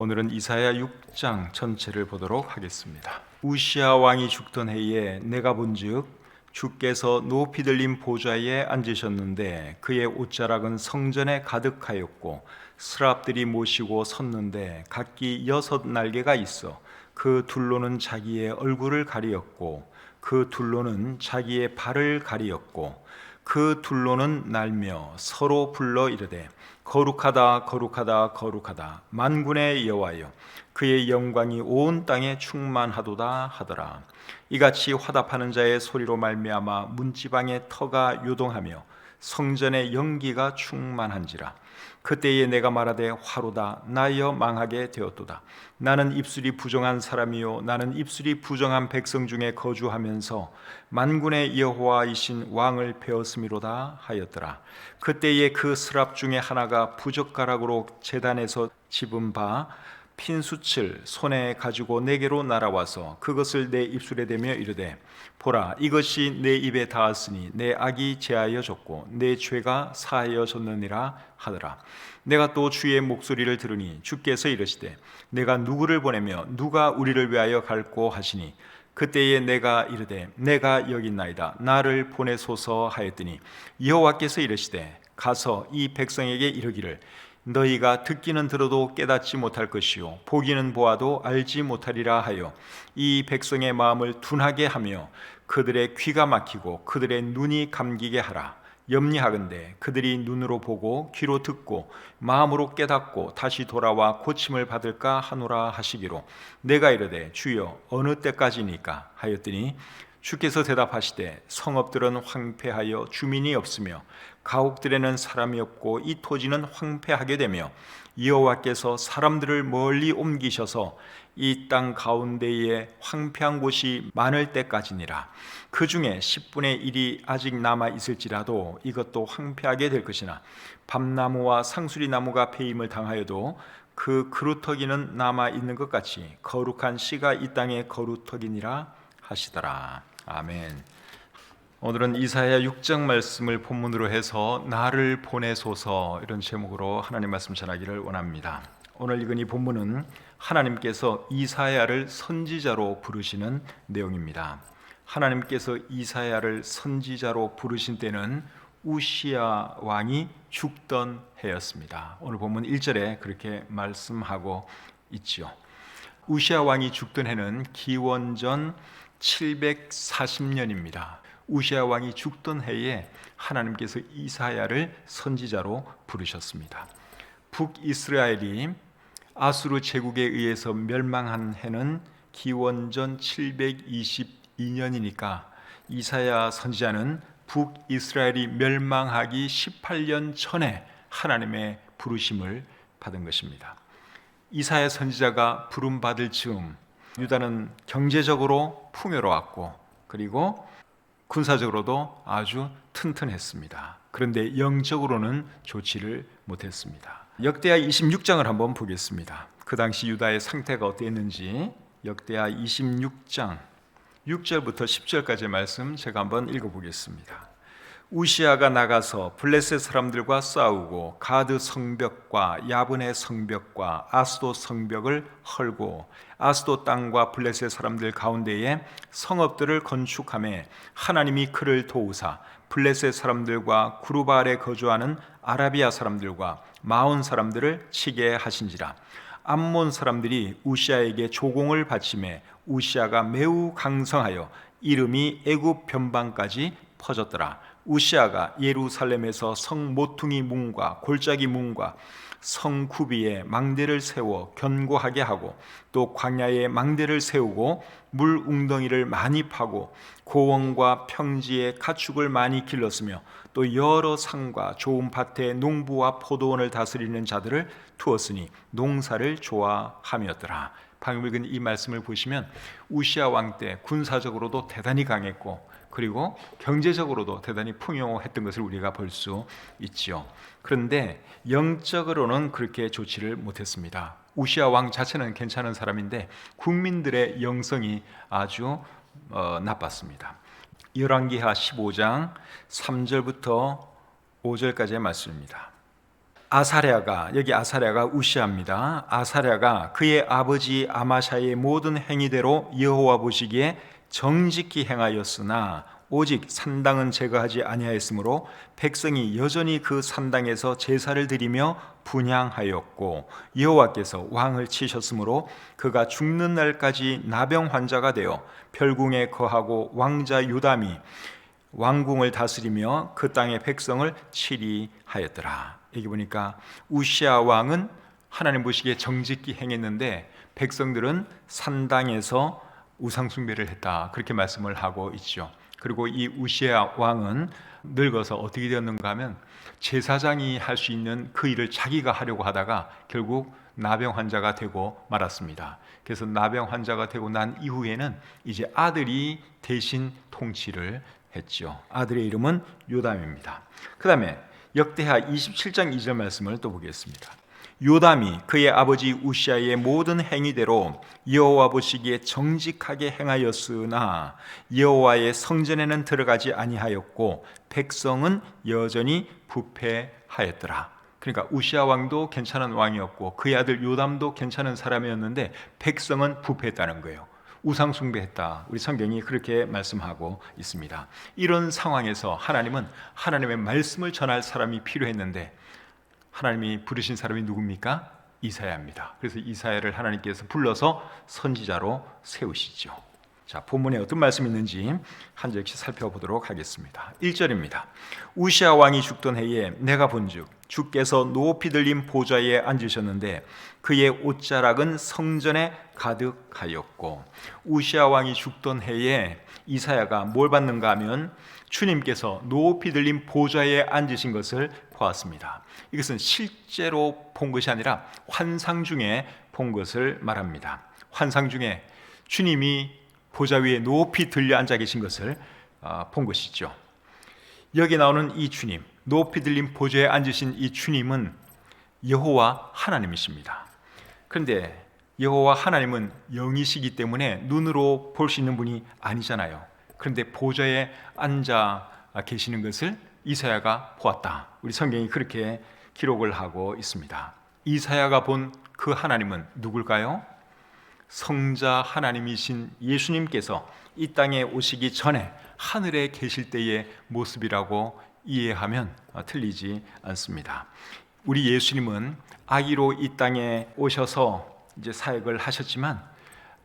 오늘은 이사야 6장 전체를 보도록 하겠습니다. 우시야 왕이 죽던 해에 내가 본즉 주께서 높이 들린 보좌에 앉으셨는데 그의 옷자락은 성전에 가득하였고 스랍들이 모시고 섰는데 각기 6날개가 있어 그 둘로는 자기의 얼굴을 가리었고 그 둘로는 자기의 발을 가리었고 그 둘로는 날며 서로 불러 이르되 거룩하다 거룩하다 거룩하다 만군의 여호와여 그의 영광이 온 땅에 충만하도다 하더라. 이같이 화답하는 자의 소리로 말미암아 문지방의 터가 요동하며 성전의 연기가 충만한지라. 그때에 내가 말하되 화로다 나여 망하게 되었도다. 나는 입술이 부정한 사람이요 나는 입술이 부정한 백성 중에 거주하면서 만군의 여호와이신 왕을 배웠음이로다 하였더라. 그때에 그 스랍 중에 하나가 부젓가락으로 제단에서 집은 바 핀수칠 손에 가지고 내게로 날아와서 그것을 내 입술에 대며 이르되 보라 이것이 내 입에 닿았으니 내 악이 제하여졌고 내 죄가 사하여졌느니라 하더라. 내가 또 주의 목소리를 들으니 주께서 이르시되 내가 누구를 보내며 누가 우리를 위하여 갈고 하시니 그때에 내가 이르되 내가 여기 있나이다 나를 보내소서 하였더니 여호와께서 이르시되 가서 이 백성에게 이르기를 너희가 듣기는 들어도 깨닫지 못할 것이요 보기는 보아도 알지 못하리라 하여 이 백성의 마음을 둔하게 하며 그들의 귀가 막히고 그들의 눈이 감기게 하라. 염려하건대 그들이 눈으로 보고 귀로 듣고 마음으로 깨닫고 다시 돌아와 고침을 받을까 하노라 하시기로 내가 이르되 주여 어느 때까지니까 하였더니 주께서 대답하시되 성읍들은 황폐하여 주민이 없으며 가옥들에는 사람이 없고 이 토지는 황폐하게 되며 여호와께서 사람들을 멀리 옮기셔서 이 땅 가운데에 황폐한 곳이 많을 때까지니라. 그 중에 10분의 1이 아직 남아 있을지라도 이것도 황폐하게 될 것이나 밤나무와 상수리나무가 폐임을 당하여도 그 그루터기는 남아 있는 것 같이 거룩한 씨가 이 땅의 거루터기니라 하시더라. 아멘. 오늘은 이사야 6장 말씀을 본문으로 해서 나를 보내소서 이런 제목으로 하나님 말씀 전하기를 원합니다. 오늘 읽은 이 본문은 하나님께서 이사야를 선지자로 부르시는 내용입니다. 하나님께서 이사야를 선지자로 부르신 때는 우시야 왕이 죽던 해였습니다. 오늘 본문 1절에 그렇게 말씀하고 있죠. 우시야 왕이 죽던 해는 기원전 740년입니다. 우시야 왕이 죽던 해에 하나님께서 이사야를 선지자로 부르셨습니다. 북이스라엘이 아수르 제국에 의해서 멸망한 해는 기원전 722년이니까 이사야 선지자는 북이스라엘이 멸망하기 18년 전에 하나님의 부르심을 받은 것입니다. 이사야 선지자가 부름받을 즈음 유다는 경제적으로 풍요로웠고 그리고 군사적으로도 아주 튼튼했습니다. 그런데 영적으로는 좋지를 못했습니다. 역대하 26장을 한번 보겠습니다. 그 당시 유다의 상태가 어땠는지 역대하 26장 6절부터 10절까지의 말씀 제가 한번 읽어보겠습니다. 우시아가 나가서 블레셋 사람들과 싸우고 가드 성벽과 야분의 성벽과 아스도 성벽을 헐고 아스도 땅과 블레셋 사람들 가운데에 성읍들을 건축하며 하나님이 그를 도우사 블레셋 사람들과 구르바알에 거주하는 아라비아 사람들과 마온 사람들을 치게 하신지라. 암몬 사람들이 우시아에게 조공을 바치매 우시아가 매우 강성하여 이름이 애굽 변방까지 퍼졌더라. 우시아가 예루살렘에서 성 모퉁이 문과 골짜기 문과 성 구비에 망대를 세워 견고하게 하고 또 광야에 망대를 세우고 물 웅덩이를 많이 파고 고원과 평지에 가축을 많이 길렀으며 또 여러 산과 좋은 밭에 농부와 포도원을 다스리는 자들을 두었으니 농사를 좋아함이었더라. 방금 읽은 이 말씀을 보시면 우시아 왕 때 군사적으로도 대단히 강했고 그리고 경제적으로도 대단히 풍요했던 것을 우리가 볼 수 있죠. 그런데 영적으로는 그렇게 좋지를 못했습니다. 우시아 왕 자체는 괜찮은 사람인데 국민들의 영성이 아주 나빴습니다. 열왕기하 15장 3절부터 5절까지의 말씀입니다. 아사랴가, 여기 아사랴가 우시아입니다. 아사랴가 그의 아버지 아마샤의 모든 행위대로 여호와 보시기에 정직히 행하였으나 오직 산당은 제거하지 아니하였으므로 백성이 여전히 그 산당에서 제사를 드리며 분향하였고 여호와께서 왕을 치셨으므로 그가 죽는 날까지 나병 환자가 되어 별궁에 거하고 왕자 요담이 왕궁을 다스리며 그 땅의 백성을 치리하였더라. 여기 보니까 우시아 왕은 하나님 보시기에 정직히 행했는데 백성들은 산당에서 우상 숭배를 했다, 그렇게 말씀을 하고 있죠. 그리고 이 우시아 왕은 늙어서 어떻게 되었는가 하면 제사장이 할 수 있는 그 일을 자기가 하려고 하다가 결국 나병 환자가 되고 말았습니다. 그래서 나병 환자가 되고 난 이후에는 이제 아들이 대신 통치를 했죠. 아들의 이름은 요담입니다. 그 다음에 역대하 27장 2절 말씀을 또 보겠습니다. 요담이 그의 아버지 우시아의 모든 행위대로 여호와 보시기에 정직하게 행하였으나 여호와의 성전에는 들어가지 아니하였고 백성은 여전히 부패하였더라. 그러니까 우시아 왕도 괜찮은 왕이었고 그의 아들 요담도 괜찮은 사람이었는데 백성은 부패했다는 거예요. 우상 숭배했다. 우리 성경이 그렇게 말씀하고 있습니다. 이런 상황에서 하나님은 하나님의 말씀을 전할 사람이 필요했는데 하나님이 부르신 사람이 누굽니까? 이사야입니다. 그래서 이사야를 하나님께서 불러서 선지자로 세우시죠. 자, 본문에 어떤 말씀이 있는지 한 절씩 살펴보도록 하겠습니다. 1절입니다. 우시아 왕이 죽던 해에 내가 본즉 주께서 높이 들린 보좌에 앉으셨는데 그의 옷자락은 성전에 가득하였고, 우시아 왕이 죽던 해에 이사야가 뭘 받는가 하면 주님께서 높이 들린 보좌에 앉으신 것을 보았습니다. 이것은 실제로 본 것이 아니라 환상 중에 본 것을 말합니다. 환상 중에 주님이 보좌 위에 높이 들려 앉아 계신 것을 본 것이죠. 여기 나오는 이 주님, 높이 들린 보좌에 앉으신 이 주님은 여호와 하나님이십니다. 그런데 여호와 하나님은 영이시기 때문에 눈으로 볼 수 있는 분이 아니잖아요. 그런데 보좌에 앉아 계시는 것을 이사야가 보았다. 우리 성경이 그렇게 기록을 하고 있습니다. 이사야가 본 그 하나님은 누굴까요? 성자 하나님이신 예수님께서 이 땅에 오시기 전에 하늘에 계실 때의 모습이라고 이해하면 틀리지 않습니다. 우리 예수님은 아기로 이 땅에 오셔서 이제 사역을 하셨지만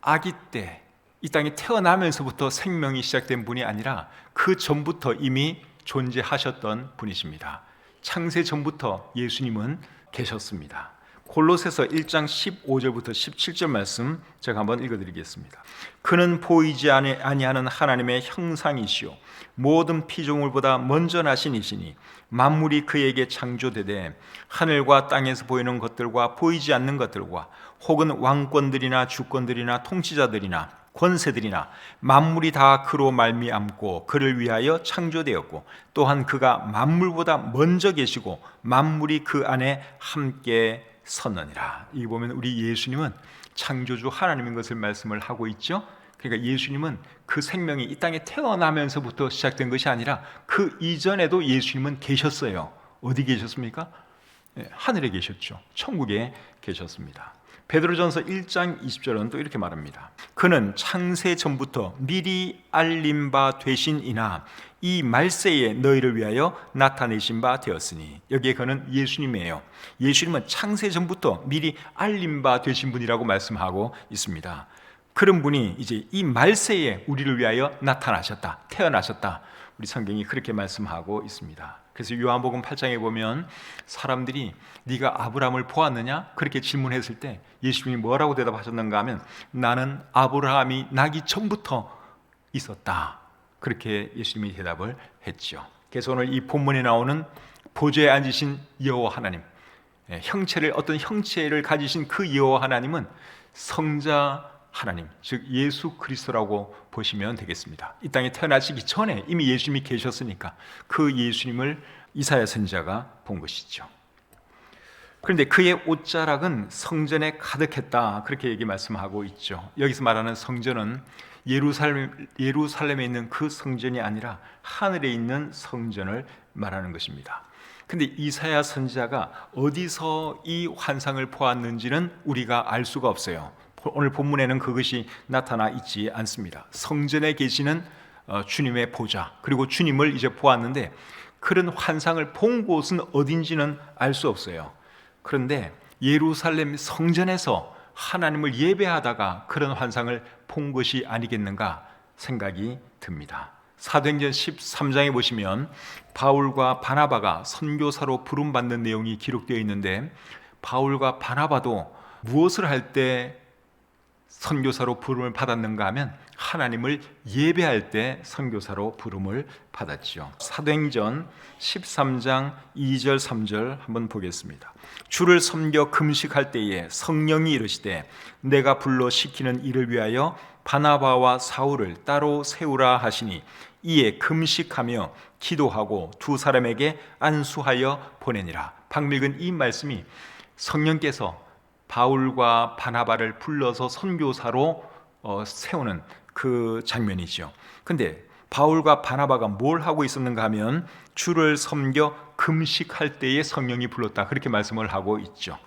아기 때 이 땅에 태어나면서부터 생명이 시작된 분이 아니라 그 전부터 이미 존재하셨던 분이십니다. 창세 전부터 예수님은 계셨습니다. 골로새서 1장 15절부터 17절 말씀 제가 한번 읽어드리겠습니다. 그는 보이지 아니하는 하나님의 형상이시요 모든 피조물보다 먼저 나신 이시니 만물이 그에게 창조되되 하늘과 땅에서 보이는 것들과 보이지 않는 것들과 혹은 왕권들이나 주권들이나 통치자들이나 권세들이나 만물이 다 그로 말미암고 그를 위하여 창조되었고 또한 그가 만물보다 먼저 계시고 만물이 그 안에 함께 섰느니라. 이 보면 우리 예수님은 창조주 하나님인 것을 말씀을 하고 있죠. 그러니까 예수님은 그 생명이 이 땅에 태어나면서부터 시작된 것이 아니라 그 이전에도 예수님은 계셨어요. 어디 계셨습니까? 하늘에 계셨죠. 천국에 계셨습니다. 베드로전서 1장 20절은 또 이렇게 말합니다. 그는 창세 전부터 미리 알림 바 되신이나 이 말세에 너희를 위하여 나타내신 바 되었으니, 여기에 그는 예수님이에요. 예수님은 창세 전부터 미리 알림 바 되신 분이라고 말씀하고 있습니다. 그런 분이 이제 이 말세에 우리를 위하여 나타나셨다, 태어나셨다. 우리 성경이 그렇게 말씀하고 있습니다. 그래서 요한복음 8장에 보면 사람들이 네가 아브라함을 보았느냐? 그렇게 질문했을 때 예수님이 뭐라고 대답하셨는가 하면 나는 아브라함이 나기 전부터 있었다. 그렇게 예수님이 대답을 했죠. 그래서 오늘 이 본문에 나오는 보좌에 앉으신 여호와 하나님, 어떤 형체를 가지신 그 여호와 하나님은 성자 하나님, 즉 예수 그리스도라고 보시면 되겠습니다. 이 땅에 태어나시기 전에 이미 예수님이 계셨으니까 그 예수님을 이사야 선지자가 본 것이죠. 그런데 그의 옷자락은 성전에 가득했다, 그렇게 말씀하고 있죠. 여기서 말하는 성전은 예루살렘에 있는 그 성전이 아니라 하늘에 있는 성전을 말하는 것입니다. 근데 이사야 선지자가 어디서 이 환상을 보았는지는 우리가 알 수가 없어요. 오늘 본문에는 그것이 나타나 있지 않습니다. 성전에 계시는 주님의 보좌, 그리고 주님을 이제 보았는데 그런 환상을 본 곳은 어딘지는 알 수 없어요. 그런데 예루살렘 성전에서 하나님을 예배하다가 그런 환상을 본 것이 아니겠는가 생각이 듭니다. 사도행전 13장에 보시면 바울과 바나바가 선교사로 부름받는 내용이 기록되어 있는데, 바울과 바나바도 무엇을 할 때 선교사로 부름을 받았는가 하면 하나님을 예배할 때 선교사로 부름을 받았죠. 사도행전 13장 2절 3절 한번 보겠습니다. 주를 섬겨 금식할 때에 성령이 이르시되 내가 불러 시키는 일을 위하여 바나바와 사울을 따로 세우라 하시니 이에 금식하며 기도하고 두 사람에게 안수하여 보내니라. 방금 읽은 이 말씀이 성령께서 바울과 바나바를 불러서 선교사로 세우는 그 장면이죠. 근데 바울과 바나바가 뭘 하고 있었는가 하면 주를 섬겨 금식할 때에 성령이 불렀다, 그렇게 말씀을 하고 있죠.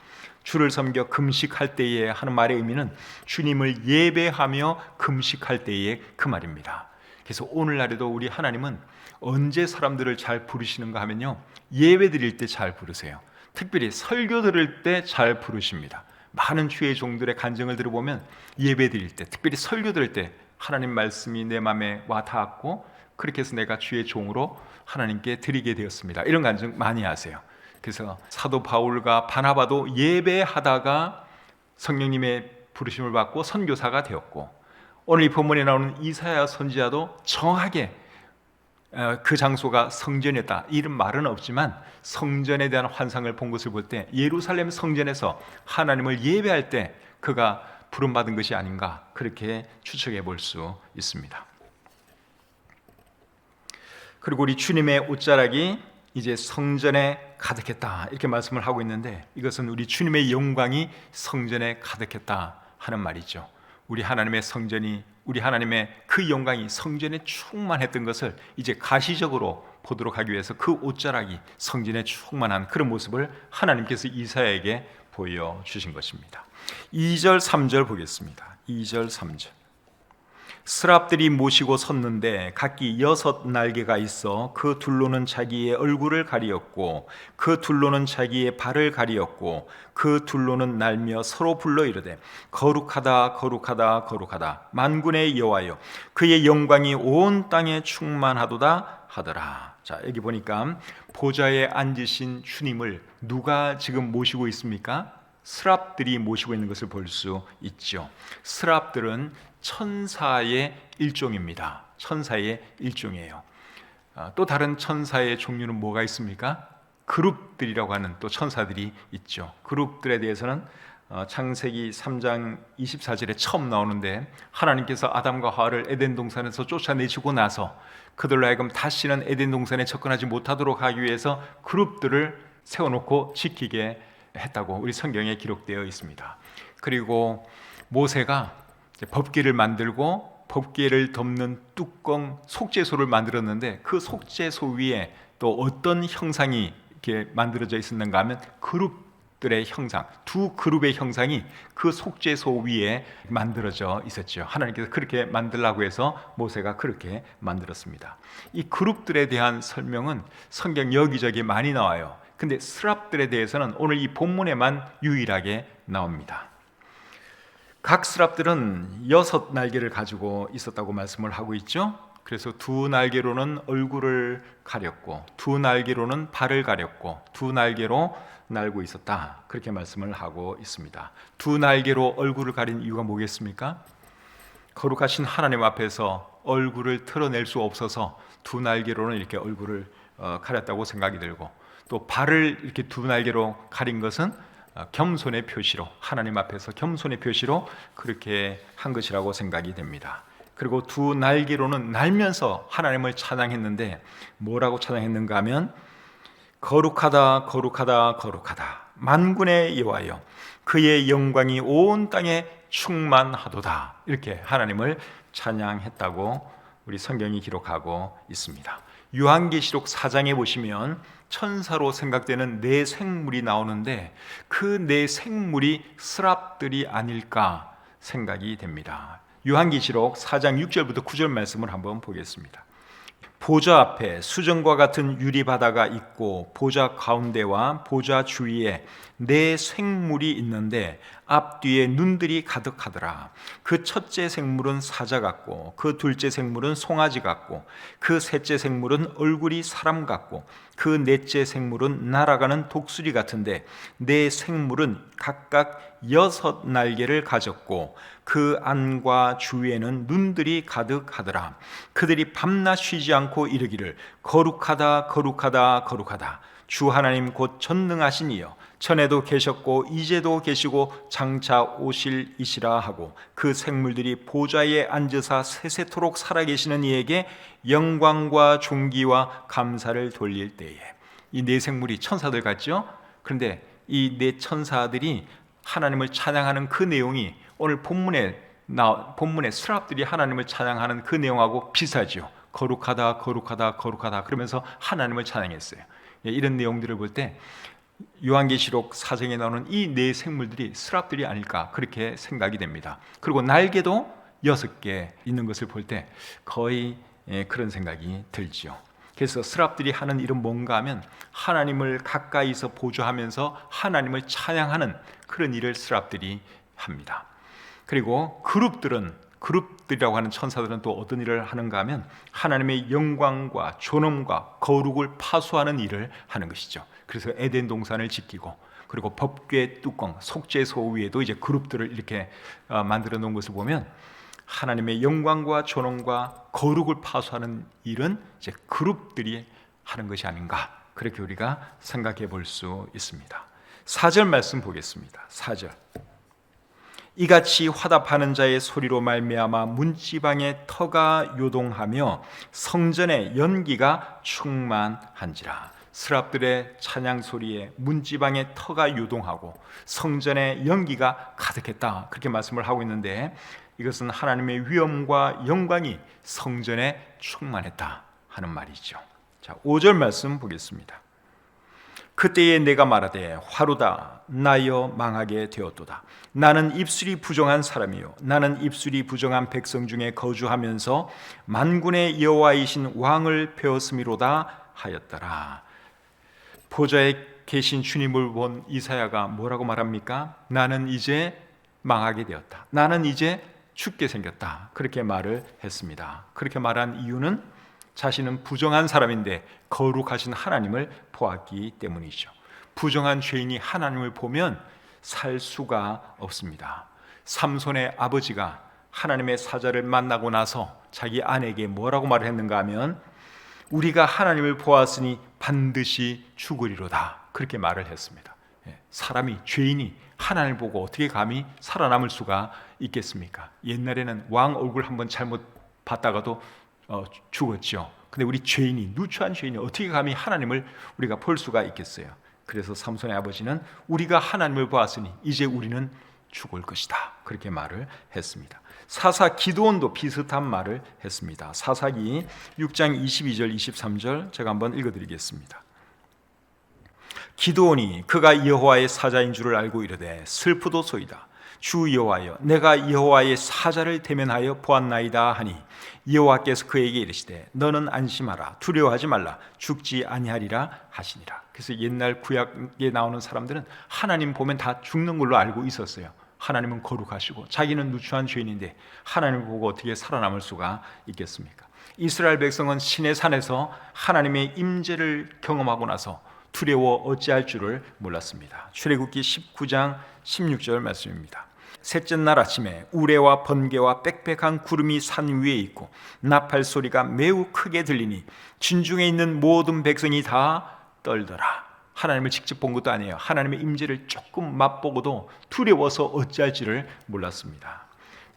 주를 섬겨 금식할 때에 하는 말의 의미는 주님을 예배하며 금식할 때에 그 말입니다. 그래서 오늘날에도 우리 하나님은 언제 사람들을 잘 부르시는가 하면요, 예배 드릴 때 잘 부르세요. 특별히 설교 들을 때 잘 부르십니다. 많은 주의 종들의 간증을 들어보면 예배 드릴 때, 특별히 설교 들을 때 하나님 말씀이 내 마음에 와 닿았고 그렇게 해서 내가 주의 종으로 하나님께 드리게 되었습니다, 이런 간증 많이 하세요. 그래서 사도 바울과 바나바도 예배하다가 성령님의 부르심을 받고 선교사가 되었고, 오늘 이 본문에 나오는 이사야 선지자도 정확하게 그 장소가 성전이었다 이런 말은 없지만 성전에 대한 환상을 본 것을 볼 때 예루살렘 성전에서 하나님을 예배할 때 그가 부름받은 것이 아닌가, 그렇게 추측해 볼 수 있습니다. 그리고 우리 주님의 옷자락이 이제 성전에 가득했다 이렇게 말씀을 하고 있는데, 이것은 우리 주님의 영광이 성전에 가득했다 하는 말이죠. 우리 하나님의 성전이, 우리 하나님의 그 영광이 성전에 충만했던 것을 이제 가시적으로 보도록 하기 위해서 그 옷자락이 성전에 충만한 그런 모습을 하나님께서 이사야에게 보여주신 것입니다. 2절 3절 보겠습니다. 2절 3절. 스랍들이 모시고 섰는데 각기 6 날개가 있어 그 둘로는 자기의 얼굴을 가리었고 그 둘로는 자기의 발을 가리었고 그 둘로는 날며 서로 불러 이르되 거룩하다 거룩하다 거룩하다 만군의 여호와여 그의 영광이 온 땅에 충만하도다 하더라. 자, 여기 보니까 보좌에 앉으신 주님을 누가 지금 모시고 있습니까? 스랍들이 모시고 있는 것을 볼 수 있죠. 스랍들은 천사의 일종입니다. 천사의 일종이에요. 또 다른 천사의 종류는 뭐가 있습니까? 그룹들이라고 하는 또 천사들이 있죠. 그룹들에 대해서는 창세기 3장 24절에 처음 나오는데, 하나님께서 아담과 하와를 에덴 동산에서 쫓아내시고 나서 그들로 하여금 다시는 에덴 동산에 접근하지 못하도록 하기 위해서 그룹들을 세워놓고 지키게 했다고 우리 성경에 기록되어 있습니다. 그리고 모세가 법궤를 만들고 법궤를 덮는 뚜껑 속죄소를 만들었는데 그 속죄소 위에 또 어떤 형상이 이렇게 만들어져 있었는가 하면 그룹들의 형상, 두 그룹의 형상이 그 속죄소 위에 만들어져 있었죠. 하나님께서 그렇게 만들라고 해서 모세가 그렇게 만들었습니다. 이 그룹들에 대한 설명은 성경 여기저기 많이 나와요. 근데 스랍들에 대해서는 오늘 이 본문에만 유일하게 나옵니다. 각 스랍들은 6 날개를 가지고 있었다고 말씀을 하고 있죠. 그래서 2 날개로는 얼굴을 가렸고 2 날개로는 발을 가렸고 2 날개로 날고 있었다, 그렇게 말씀을 하고 있습니다. 2 날개로 얼굴을 가린 이유가 뭐겠습니까? 거룩하신 하나님 앞에서 얼굴을 드러낼 수 없어서 2 날개로는 이렇게 얼굴을 가렸다고 생각이 들고, 또 발을 이렇게 2 날개로 가린 것은 겸손의 표시로, 하나님 앞에서 겸손의 표시로 그렇게 한 것이라고 생각이 됩니다. 그리고 2 날개로는 날면서 하나님을 찬양했는데 뭐라고 찬양했는가 하면 거룩하다 거룩하다 거룩하다 만군의 여호와여 그의 영광이 온 땅에 충만하도다, 이렇게 하나님을 찬양했다고 우리 성경이 기록하고 있습니다. 요한계시록 4장에 보시면 천사로 생각되는 네 생물이 나오는데 그 네 생물이 스랍들이 아닐까 생각이 됩니다. 요한계시록 4장 6절부터 9절 말씀을 한번 보겠습니다. 보좌 앞에 수정과 같은 유리바다가 있고 보좌 가운데와 보좌 주위에 네 생물이 있는데 앞뒤에 눈들이 가득하더라. 그 첫째 생물은 사자 같고 그 둘째 생물은 송아지 같고 그 셋째 생물은 얼굴이 사람 같고 그 넷째 생물은 날아가는 독수리 같은데 네 생물은 각각 6 날개를 가졌고 그 안과 주위에는 눈들이 가득하더라. 그들이 밤낮 쉬지 않고 이르기를 거룩하다 거룩하다 거룩하다 주 하나님 곧 전능하신 이여 전에도 계셨고 이제도 계시고 장차 오실 이시라 하고 그 생물들이 보좌에 앉으사 세세토록 살아계시는 이에게 영광과 존귀와 감사를 돌릴 때에 이 네 생물이 천사들 같죠? 그런데 이 네 천사들이 하나님을 찬양하는 그 내용이 오늘 본문에 스랍들이 하나님을 찬양하는 그 내용하고 비슷하죠. 거룩하다 거룩하다 거룩하다 그러면서 하나님을 찬양했어요. 이런 내용들을 볼 때 요한계시록 4장에 나오는 이 네 생물들이 스랍들이 아닐까 그렇게 생각이 됩니다. 그리고 날개도 6개 있는 것을 볼 때 거의 그런 생각이 들지요. 그래서 스랍들이 하는 일은 뭔가 하면 하나님을 가까이서 보조하면서 하나님을 찬양하는 그런 일을 스랍들이 합니다. 그리고 그룹들이라고 하는 천사들은 또 어떤 일을 하는가 하면 하나님의 영광과 존엄과 거룩을 파수하는 일을 하는 것이죠. 그래서 에덴 동산을 지키고 그리고 법궤 뚜껑 속죄소 위에도 이제 그룹들을 이렇게 만들어 놓은 것을 보면 하나님의 영광과 존엄과 거룩을 파수하는 일은 이제 그룹들이 하는 것이 아닌가 그렇게 우리가 생각해 볼 수 있습니다. 4절 말씀 보겠습니다. 4절 이같이 화답하는 자의 소리로 말미암아 문지방의 터가 요동하며 성전의 연기가 충만한지라. 스랍들의 찬양 소리에 문지방의 터가 요동하고 성전의 연기가 가득했다 그렇게 말씀을 하고 있는데 이것은 하나님의 위엄과 영광이 성전에 충만했다 하는 말이죠. 자, 5절 말씀 보겠습니다. 그때에 내가 말하되 화루다 나여 망하게 되었도다. 나는 입술이 부정한 사람이요 나는 입술이 부정한 백성 중에 거주하면서 만군의 여호와이신 왕을 배웠음이로다 하였더라. 보좌에 계신 주님을 본 이사야가 뭐라고 말합니까? 나는 이제 망하게 되었다. 나는 이제 죽게 생겼다. 그렇게 말을 했습니다. 그렇게 말한 이유는 자신은 부정한 사람인데 거룩하신 하나님을 보았기 때문이죠. 부정한 죄인이 하나님을 보면 살 수가 없습니다. 삼손의 아버지가 하나님의 사자를 만나고 나서 자기 아내에게 뭐라고 말을 했는가 하면 우리가 하나님을 보았으니 반드시 죽으리로다 그렇게 말을 했습니다. 사람이 죄인이 하나님을 보고 어떻게 감히 살아남을 수가 있겠습니까? 옛날에는 왕 얼굴 한번 잘못 봤다가도 죽었죠. 근데 우리 죄인이 누추한 죄인이 어떻게 감히 하나님을 우리가 볼 수가 있겠어요? 그래서 삼손의 아버지는 우리가 하나님을 보았으니 이제 우리는 죽을 것이다 그렇게 말을 했습니다. 사사 기드온도 비슷한 말을 했습니다. 사사기 6장 22절 23절 제가 한번 읽어드리겠습니다. 기드온이 그가 여호와의 사자인 줄을 알고 이르되 슬프도소이다. 주 여호와여 내가 여호와의 사자를 대면하여 보았나이다 하니 여호와께서 그에게 이르시되 너는 안심하라 두려워하지 말라 죽지 아니하리라 하시니라. 그래서 옛날 구약에 나오는 사람들은 하나님 보면 다 죽는 걸로 알고 있었어요. 하나님은 거룩하시고 자기는 누추한 죄인인데 하나님을 보고 어떻게 살아남을 수가 있겠습니까? 이스라엘 백성은 시내 산에서 하나님의 임재를 경험하고 나서 두려워 어찌할 줄을 몰랐습니다. 출애굽기 19장 16절 말씀입니다. 셋째 날 아침에 우레와 번개와 빽빽한 구름이 산 위에 있고 나팔 소리가 매우 크게 들리니 진중에 있는 모든 백성이 다 떨더라. 하나님을 직접 본 것도 아니에요. 하나님의 임재를 조금 맛보고도 두려워서 어찌할지를 몰랐습니다.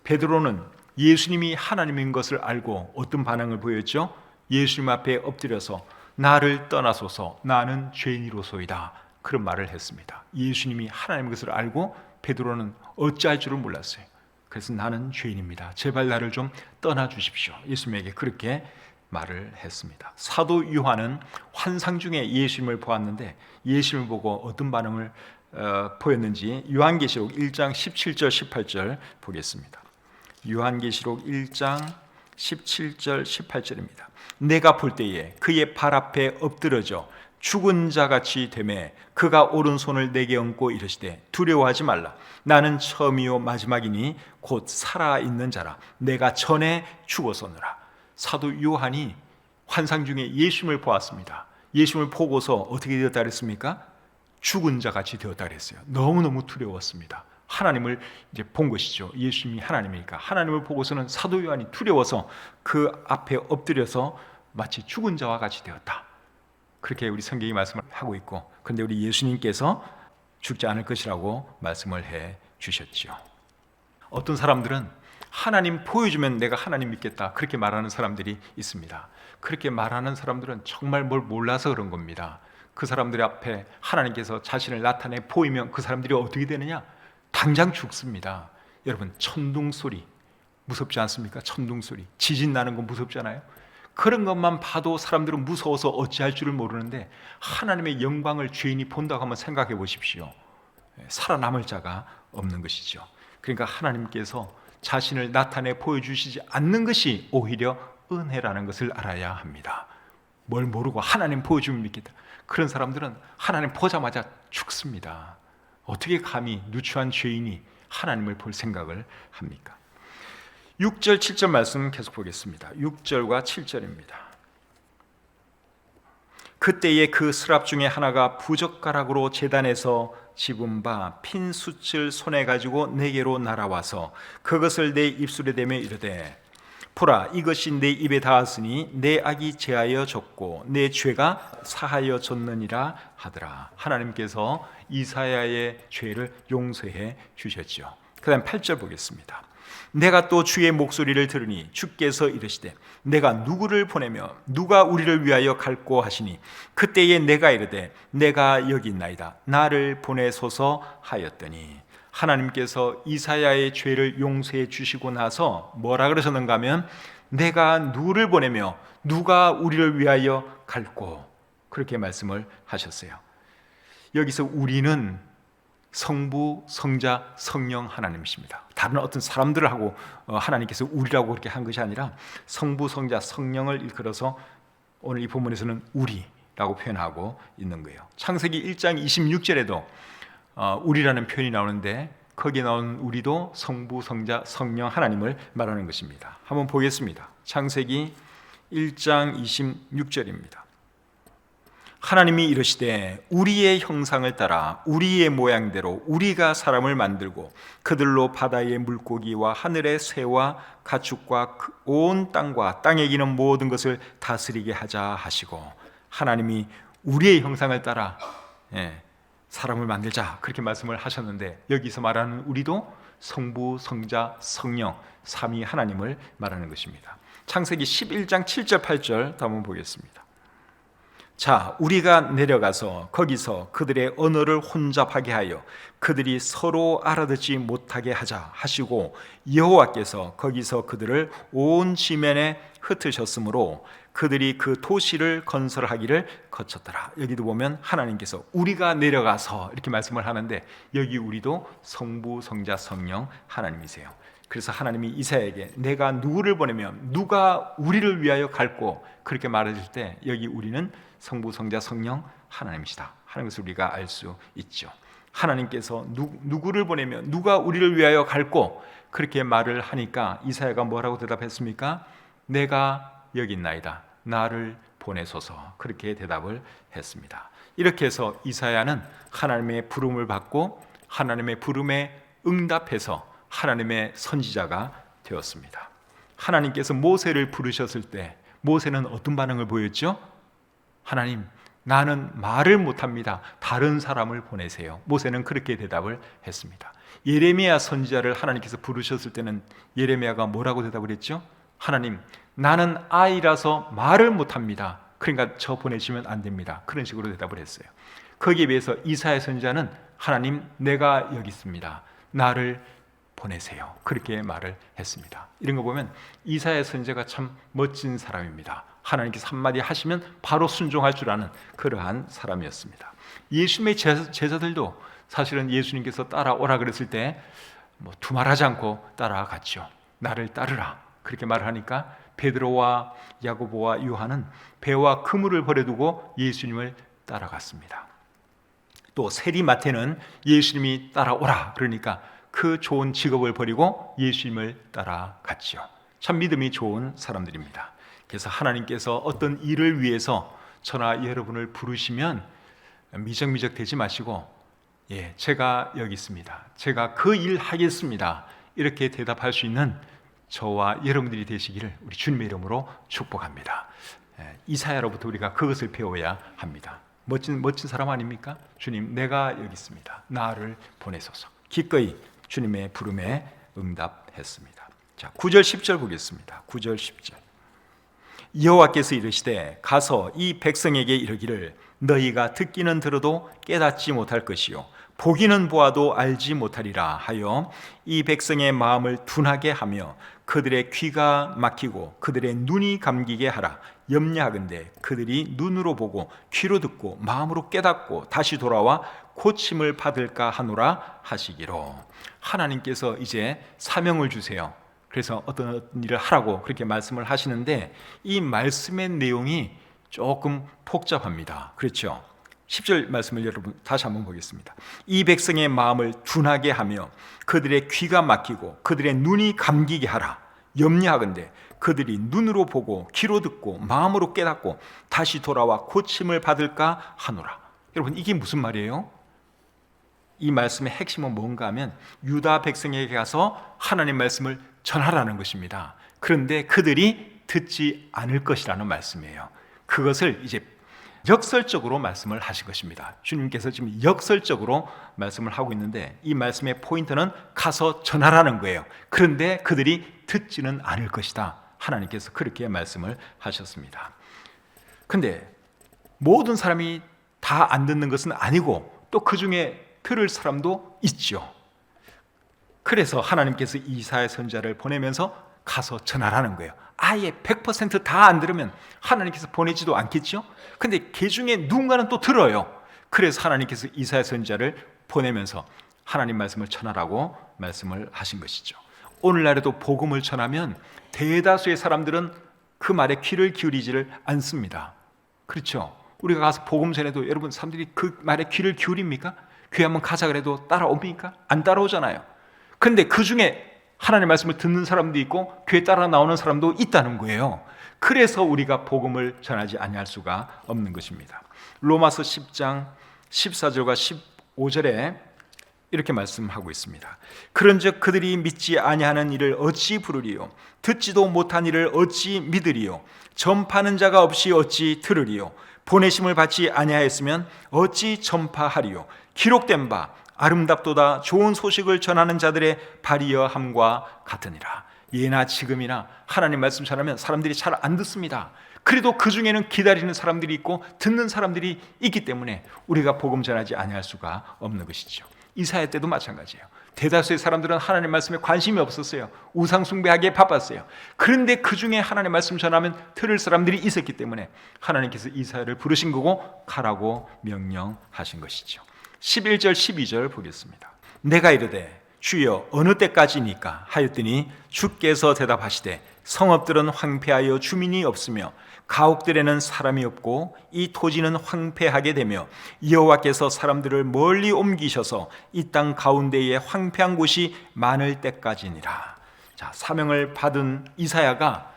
베드로는 예수님이 하나님인 것을 알고 어떤 반응을 보였죠? 예수님 앞에 엎드려서 나를 떠나소서 나는 죄인이로소이다 그런 말을 했습니다. 예수님이 하나님인 것을 알고 베드로는 어찌할 줄을 몰랐어요. 그래서 나는 죄인입니다. 제발 나를 좀 떠나 주십시오. 예수님에게 그렇게 말을 했습니다. 사도 요한은 환상 중에 예수님을 보았는데 예수님을 보고 어떤 반응을 보였는지 요한계시록 1장 17절 18절 보겠습니다. 요한계시록 1장 17절 18절입니다. 내가 볼 때에 그의 발 앞에 엎드러져 죽은 자같이 되매 그가 오른손을 내게 얹고 이르시되 두려워하지 말라. 나는 처음이요 마지막이니 곧 살아있는 자라. 내가 전에 죽었었노라. 사도 요한이 환상 중에 예수님을 보았습니다. 예수님을 보고서 어떻게 되었다 그랬습니까? 죽은 자같이 되었다 그랬어요. 너무너무 두려웠습니다. 하나님을 이제 본 것이죠. 예수님이 하나님이니까. 하나님을 보고서는 사도 요한이 두려워서 그 앞에 엎드려서 마치 죽은 자와 같이 되었다. 그렇게 우리 성경이 말씀을 하고 있고, 그런데 우리 예수님께서 죽지 않을 것이라고 말씀을 해 주셨죠. 어떤 사람들은 하나님 보여주면 내가 하나님 믿겠다, 그렇게 말하는 사람들이 있습니다. 그렇게 말하는 사람들은 정말 뭘 몰라서 그런 겁니다. 그 사람들 앞에 하나님께서 자신을 나타내 보이면 그 사람들이 어떻게 되느냐? 당장 죽습니다. 여러분, 천둥 소리 무섭지 않습니까? 천둥 소리, 지진 나는 거 무섭잖아요. 그런 것만 봐도 사람들은 무서워서 어찌할 줄을 모르는데 하나님의 영광을 죄인이 본다고 한번 생각해 보십시오. 살아남을 자가 없는 것이죠. 그러니까 하나님께서 자신을 나타내 보여주시지 않는 것이 오히려 은혜라는 것을 알아야 합니다. 뭘 모르고 하나님 보여주면 믿겠다, 그런 사람들은 하나님 보자마자 죽습니다. 어떻게 감히 누추한 죄인이 하나님을 볼 생각을 합니까? 6절 7절 말씀 계속 보겠습니다. 6절과 7절입니다. 그때에 그 스랍 중에 하나가 부젓가락으로 제단에서 집은 바 핀 숯을 손에 가지고 내게로 날아와서 그것을 내 입술에 대며 이르되 보라, 이것이 내 입에 닿았으니 내 악이 제하여 졌고 내 죄가 사하여 졌느니라 하더라. 하나님께서 이사야의 죄를 용서해 주셨죠. 그 다음 8절 보겠습니다. 내가 또 주의 목소리를 들으니 주께서 이르시되 내가 누구를 보내며 누가 우리를 위하여 갈꼬 하시니 그때에 내가 이르되 내가 여기 있나이다, 나를 보내소서 하였더니, 하나님께서 이사야의 죄를 용서해 주시고 나서 뭐라 그러셨는가 하면 내가 누구를 보내며 누가 우리를 위하여 갈꼬, 그렇게 말씀을 하셨어요. 여기서 우리는 성부, 성자, 성령 하나님이십니다. 다른 어떤 사람들을 하고 하나님께서 우리라고 그렇게 한 것이 아니라 성부, 성자, 성령을 일컬어서 오늘 이 본문에서는 우리라고 표현하고 있는 거예요. 창세기 1장 26절에도 우리라는 표현이 나오는데 거기에 나온 우리도 성부, 성자, 성령 하나님을 말하는 것입니다. 한번 보겠습니다. 창세기 1장 26절입니다. 하나님이 이르시되 우리의 형상을 따라 우리의 모양대로 우리가 사람을 만들고 그들로 바다의 물고기와 하늘의 새와 가축과 온 땅과 땅에 기는 모든 것을 다스리게 하자 하시고, 하나님이 우리의 형상을 따라 사람을 만들자, 그렇게 말씀을 하셨는데 여기서 말하는 우리도 성부, 성자, 성령 삼위 하나님을 말하는 것입니다. 창세기 11장 7절 8절 한번 보겠습니다. 자, 우리가 내려가서 거기서 그들의 언어를 혼잡하게 하여 그들이 서로 알아듣지 못하게 하자 하시고 여호와께서 거기서 그들을 온 지면에 흩으셨으므로 그들이 그 도시를 건설하기를 거쳤더라. 여기도 보면 하나님께서 우리가 내려가서 이렇게 말씀을 하는데 여기 우리도 성부, 성자, 성령 하나님이세요. 그래서 하나님이 이사야에게 내가 누구를 보내면 누가 우리를 위하여 갈꼬, 그렇게 말해줄 때 여기 우리는 성부, 성자, 성령 하나님이시다 하는 것을 우리가 알 수 있죠. 하나님께서 누구를 보내면 누가 우리를 위하여 갈꼬, 그렇게 말을 하니까 이사야가 뭐라고 대답했습니까? 내가 여기 있나이다, 나를 보내소서, 그렇게 대답을 했습니다. 이렇게 해서 이사야는 하나님의 부름을 받고 하나님의 부름에 응답해서 하나님의 선지자가 되었습니다. 하나님께서 모세를 부르셨을 때 모세는 어떤 반응을 보였죠? 하나님, 나는 말을 못합니다, 다른 사람을 보내세요. 모세는 그렇게 대답을 했습니다. 예레미야 선지자를 하나님께서 부르셨을 때는 예레미야가 뭐라고 대답을 했죠? 하나님, 나는 아이라서 말을 못합니다, 그러니까 저 보내시면 안 됩니다, 그런 식으로 대답을 했어요. 거기에 비해서 이사야 선지자는 하나님, 내가 여기 있습니다, 나를 보내세요, 그렇게 말을 했습니다. 이런 거 보면 이사야 선지자가 참 멋진 사람입니다. 하나님께서 한마디 하시면 바로 순종할 줄 아는 그러한 사람이었습니다. 예수님의 제자들도 사실은 예수님께서 따라오라 그랬을 때 두말하지 않고 따라갔죠. 나를 따르라 그렇게 말을 하니까 베드로와 야고보와 요한은 배와 그물을 버려두고 예수님을 따라갔습니다. 또 세리마태는 예수님이 따라오라 그러니까 그 좋은 직업을 버리고 예수님을 따라갔죠. 참 믿음이 좋은 사람들입니다. 그래서 하나님께서 어떤 일을 위해서 저나 여러분을 부르시면 미적미적 되지 마시고 제가 여기 있습니다, 제가 그 일 하겠습니다, 이렇게 대답할 수 있는 저와 여러분들이 되시기를 우리 주님의 이름으로 축복합니다. 이사야로부터 우리가 그것을 배워야 합니다. 멋진 사람 아닙니까? 주님, 내가 여기 있습니다, 나를 보내소서. 기꺼이 주님의 부름에 응답했습니다. 자, 9절 10절 보겠습니다. 9절 10절. 여호와께서 이르시되 가서 이 백성에게 이르기를 너희가 듣기는 들어도 깨닫지 못할 것이요 보기는 보아도 알지 못하리라 하여 이 백성의 마음을 둔하게 하며 그들의 귀가 막히고 그들의 눈이 감기게 하라. 염려하건대 그들이 눈으로 보고 귀로 듣고 마음으로 깨닫고 다시 돌아와 고침을 받을까 하노라 하시기로. 하나님께서 이제 사명을 주세요. 그래서 어떤 일을 하라고 그렇게 말씀을 하시는데 이 말씀의 내용이 조금 복잡합니다. 그렇죠? 10절 말씀을 여러분 다시 한번 보겠습니다. 이 백성의 마음을 둔하게 하며 그들의 귀가 막히고 그들의 눈이 감기게 하라. 염려하건대 그들이 눈으로 보고 귀로 듣고 마음으로 깨닫고 다시 돌아와 고침을 받을까 하노라. 여러분, 이게 무슨 말이에요? 이 말씀의 핵심은 뭔가 하면 유다 백성에게 가서 하나님 말씀을 전하라는 것입니다. 그런데 그들이 듣지 않을 것이라는 말씀이에요. 그것을 이제 역설적으로 말씀을 하신 것입니다. 주님께서 지금 역설적으로 말씀을 하고 있는데 이 말씀의 포인트는 가서 전하라는 거예요. 그런데 그들이 듣지는 않을 것이다. 하나님께서 그렇게 말씀을 하셨습니다. 근데 모든 사람이 다 안 듣는 것은 아니고 또 그 중에 들을 사람도 있죠. 그래서 하나님께서 이사야 선지자를 보내면서 가서 전하라는 거예요. 아예 100% 다 안 들으면 하나님께서 보내지도 않겠죠. 근데 그 중에 누군가는 또 들어요. 그래서 하나님께서 이사야 선지자를 보내면서 하나님 말씀을 전하라고 말씀을 하신 것이죠. 오늘날에도 복음을 전하면 대다수의 사람들은 그 말에 귀를 기울이지를 않습니다. 그렇죠? 우리가 가서 복음 전해도 여러분 사람들이 그 말에 귀를 기울입니까? 교회 한번 가자 그래도 따라옵니까? 안 따라오잖아요. 그런데 그 중에 하나님의 말씀을 듣는 사람도 있고 교회 따라 나오는 사람도 있다는 거예요. 그래서 우리가 복음을 전하지 아니할 수가 없는 것입니다. 로마서 10장 14절과 15절에 이렇게 말씀하고 있습니다. 그런즉 그들이 믿지 아니하는 일을 어찌 부르리요? 듣지도 못한 일을 어찌 믿으리요? 전파하는 자가 없이 어찌 들으리요? 보내심을 받지 아니하였으면 어찌 전파하리요? 기록된 바 아름답도다 좋은 소식을 전하는 자들의 발이여 함과 같으니라. 예나 지금이나 하나님 말씀 전하면 사람들이 잘 안 듣습니다. 그래도 그 중에는 기다리는 사람들이 있고 듣는 사람들이 있기 때문에 우리가 복음 전하지 아니할 수가 없는 것이죠. 이사야 때도 마찬가지예요. 대다수의 사람들은 하나님 말씀에 관심이 없었어요. 우상 숭배하기에 바빴어요. 그런데 그 중에 하나님 말씀 전하면 들을 사람들이 있었기 때문에 하나님께서 이사야를 부르신 거고 가라고 명령하신 것이죠. 11절 12절 보겠습니다. 내가 이르되 주여 어느 때까지니까 하였더니 주께서 대답하시되 성읍들은 황폐하여 주민이 없으며 가옥들에는 사람이 없고 이 토지는 황폐하게 되며 여호와께서 사람들을 멀리 옮기셔서 이 땅 가운데에 황폐한 곳이 많을 때까지니라. 자, 사명을 받은 이사야가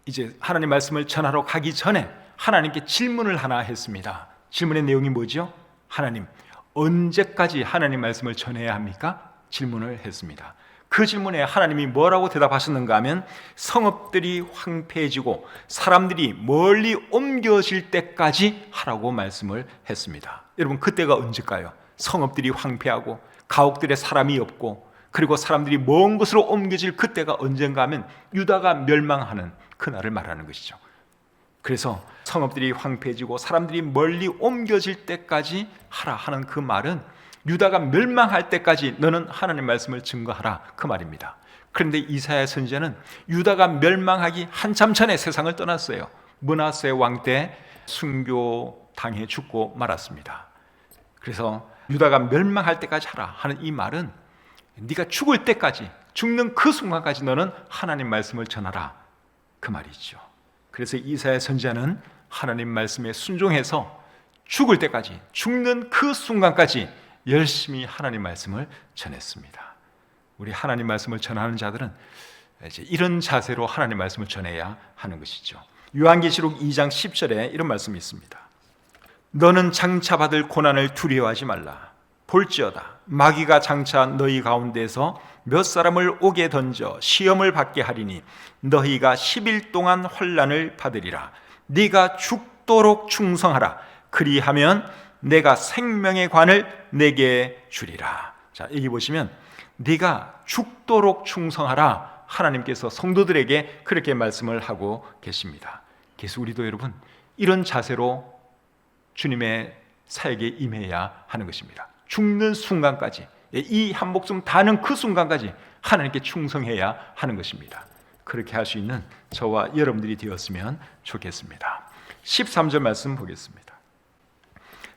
이제 하나님 말씀을 전하러 가기 전에 하나님께 질문을 하나 했습니다. 질문의 내용이 뭐죠? 하나님, 언제까지 하나님 말씀을 전해야 합니까? 질문을 했습니다. 그 질문에 하나님이 뭐라고 대답하셨는가 하면 성읍들이 황폐해지고 사람들이 멀리 옮겨질 때까지 하라고 말씀을 했습니다. 여러분, 그때가 언제일까요? 성읍들이 황폐하고 가옥들에 사람이 없고 그리고 사람들이 먼 곳으로 옮겨질 그때가 언젠가 하면 유다가 멸망하는 그날을 말하는 것이죠. 그래서 성읍들이 황폐해지고 사람들이 멀리 옮겨질 때까지 하라 하는 그 말은 유다가 멸망할 때까지 너는 하나님 말씀을 증거하라 그 말입니다. 그런데 이사야 선지자는 유다가 멸망하기 한참 전에 세상을 떠났어요. 므낫세 왕 때 순교당해 죽고 말았습니다. 그래서 유다가 멸망할 때까지 하라 하는 이 말은 네가 죽을 때까지, 죽는 그 순간까지 너는 하나님 말씀을 전하라, 그 말이죠. 그래서 이사야 선지자는 하나님 말씀에 순종해서 죽을 때까지, 죽는 그 순간까지 열심히 하나님 말씀을 전했습니다. 우리 하나님 말씀을 전하는 자들은 이제 이런 자세로 하나님 말씀을 전해야 하는 것이죠. 요한계시록 2장 10절에 이런 말씀이 있습니다. 너는 장차 받을 고난을 두려워하지 말라. 볼지어다 마귀가 장차 너희 가운데서 몇 사람을 옥에 던져 시험을 받게 하리니 너희가 10일 동안 환난을 받으리라. 네가 죽도록 충성하라. 그리하면 내가 생명의 관을 내게 주리라. 자, 여기 보시면 네가 죽도록 충성하라, 하나님께서 성도들에게 그렇게 말씀을 하고 계십니다. 그래서 우리도 여러분 이런 자세로 주님의 사역에 임해야 하는 것입니다. 죽는 순간까지, 이 한 목숨 다는 그 순간까지 하나님께 충성해야 하는 것입니다. 그렇게 할 수 있는 저와 여러분들이 되었으면 좋겠습니다. 13절 말씀 보겠습니다.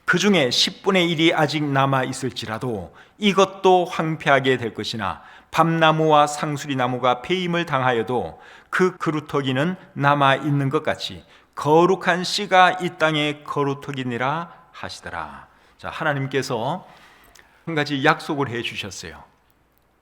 그 중에 10분의 1이 아직 남아 있을지라도 이것도 황폐하게 될 것이나 밤나무와 상수리나무가 배임을 당하여도 그 그루터기는 남아 있는 것 같이 거룩한 씨가 이 땅에 거루터기니라 하시더라. 자, 하나님께서 한 가지 약속을 해 주셨어요.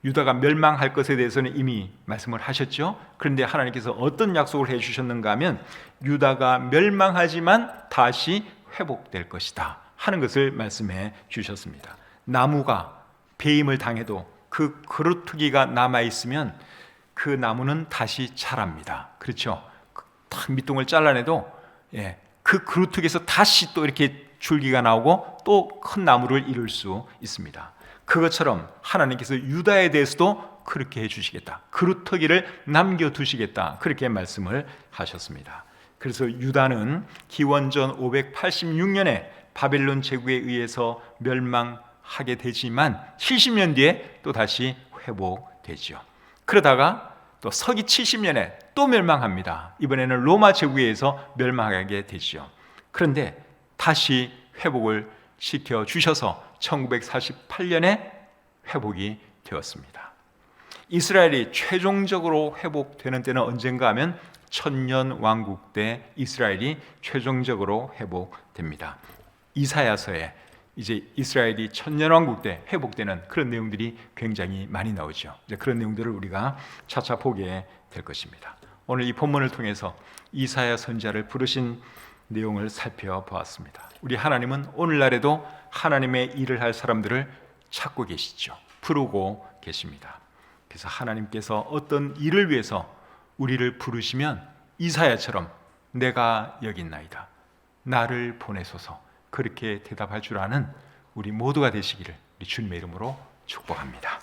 유다가 멸망할 것에 대해서는 이미 말씀을 하셨죠. 그런데 하나님께서 어떤 약속을 해 주셨는가 하면 유다가 멸망하지만 다시 회복될 것이다 하는 것을 말씀해 주셨습니다. 나무가 배임을 당해도 그 그루터기가 남아있으면 그 나무는 다시 자랍니다. 그렇죠? 딱 밑동을 잘라내도 그 그루터기에서 다시 또 이렇게 줄기가 나오고 또 큰 나무를 이룰 수 있습니다. 그것처럼 하나님께서 유다에 대해서도 그렇게 해주시겠다, 그루터기를 남겨두시겠다, 그렇게 말씀을 하셨습니다. 그래서 유다는 기원전 586년에 바벨론 제국에 의해서 멸망하게 되지만 70년 뒤에 또 다시 회복되죠. 그러다가 또 서기 70년에 또 멸망합니다. 이번에는 로마 제국에 의해서 멸망하게 되죠. 그런데 다시 회복을 시켜주셔서 1948년에 회복이 되었습니다. 이스라엘이 최종적으로 회복되는 때는 언젠가 하면 천년왕국 때 이스라엘이 최종적으로 회복됩니다. 이사야서에 이제 이스라엘이 천년왕국 때 회복되는 그런 내용들이 굉장히 많이 나오죠. 이제 그런 내용들을 우리가 차차 보게 될 것입니다. 오늘 이 본문을 통해서 이사야 선지자를 부르신 내용을 살펴보았습니다. 우리 하나님은 오늘날에도 하나님의 일을 할 사람들을 찾고 계시죠. 부르고 계십니다. 그래서 하나님께서 어떤 일을 위해서 우리를 부르시면 이사야처럼 내가 여기 있나이다, 나를 보내소서, 그렇게 대답할 줄 아는 우리 모두가 되시기를 우리 주님의 이름으로 축복합니다.